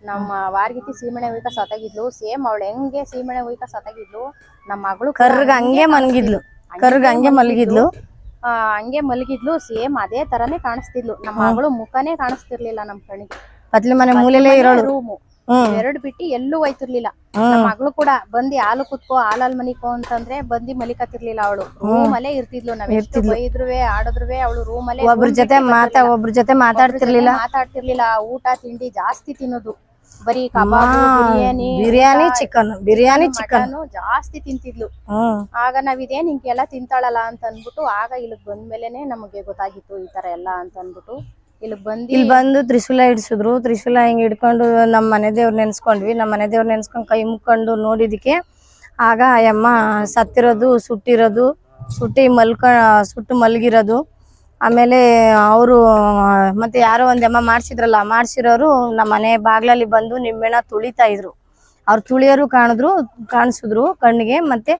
ನಮ್ಮ ವಾರ್ಗಿತಿ ಸೀಮೆಣ್ಣೆ ಉಯ್ಕ ಸತ್ತಾಗಿದ್ಲು. ಸೇಮ್ ಅವಳು ಹೆಂಗೆ ಸೀಮೆಣ್ಣೆ ಉಯ್ಕ ಸತ್ತಾಗಿದ್ಲು ನಮ್ಮ ಮಗಳು ಕರ್ಗ ಹಂಗೆ ಮಲಗಿದ್ಲು. ಹಂಗೆ ಮಲಗಿದ್ಲು. ಸೇಮ್ ಅದೇ ತರಾನೇ ಕಾಣಿಸ್ತಿದ್ಲು. ನಮ್ಮ ಮಗಳು ಮುಖನೇ ಕಾಣಿಸ್ತಿರ್ಲಿಲ್ಲ ನಮ್ ಕಣ್ಣಿಗೆ. ಪತ್ಲಿ ಮನೆ ಮೂಲೆಲೇ ಇರೋಳು. ರೂಮು ಎರಡು ಬಿಟ್ಟು ಎಲ್ಲೂ ಹೋಯ್ತಿರ್ಲಿಲ್ಲ. ನಮ್ಮ ಮಗಳು ಕೂಡ ಬಂದಿ ಹಾಲು ಕುತ್ಕೋ ಹಾಲಲ್ಲಿ ಮನಿಕೋ ಅಂತಂದ್ರೆ ಬಂದಿ ಮಲಿಕತಿರ್ಲಿಲ್ಲ. ಅವಳು ರೂಮ್ ಅಲ್ಲೇ ಇರ್ತಿದ್ಲು. ನಾವ್ ಎಷ್ಟು ಬೈದ್ರುವೆ ಆಡದ್ರುವೆ ಅವಳು ರೂಮ್ ಅಲ್ಲೇ. ಒಬ್ರ ಜೊತೆ ಮಾತಾಡ್ತಿರ್ಲಿಲ್ಲ. ಊಟ ತಿಂಡಿ ಜಾಸ್ತಿ ತಿನ್ನೋದು. ಬರೀ ಕಬಾಬು, ಬಿರಿಯಾನಿ ಚಿಕನ್ ಜಾಸ್ತಿ ತಿಂತಿದ್ಲು. ಆಗ ನಾವ್ ಇದೇನ್ ಹಿಂಗೆಲ್ಲ ತಿಂತಾಳಲ್ಲ ಅಂತ ಅನ್ಬಿಟ್ಟು ಆಗ ಇಲ್ಲಿಗ್ ಬಂದ್ಮೇಲೆನೆ ನಮಗೆ ಗೊತ್ತಾಗಿತ್ತು ಈ ತರ ಎಲ್ಲ ಅಂತ ಅನ್ಬಿಟ್ಟು ಇಲ್ಲಿ ಬಂದು ತ್ರಿಶೂಲ ಹಿಡ್ಸಿದ್ರು. ತ್ರಿಶೂಲ ಹಿಂಗ್ ಹಿಡ್ಕೊಂಡು ನಮ್ಮ ಮನೆ ದೇವ್ರ ನೆನ್ಸ್ಕೊಂಡ್ವಿ. ನಮ್ಮ ಮನೆ ದೇವ್ರ ನೆನ್ಸ್ಕೊಂಡ್ ಕೈ ಮುಕ್ಕೊಂಡು ನೋಡಿದಕ್ಕೆ ಆಗ ಅಯ್ಯಮ್ಮ ಸತ್ತಿರೋದು, ಸುಟ್ಟು ಮಲ್ಗಿರೋದು. ಆಮೇಲೆ ಅವರು ಮತ್ತೆ ಯಾರೋ ಒಂದಮ್ಮ ಮಾಡ್ಸಿರೋರು ನಮ್ಮ ಮನೆ ಬಾಗ್ಲಲ್ಲಿ ಬಂದು ನಿಂಬೆಣ್ಣ ತುಳಿತಾ ಇದ್ರು. ಅವ್ರು ತುಳಿಯೋರು ಕಾಣಿಸಿದ್ರು ಕಣ್ಣಿಗೆ. ಮತ್ತೆ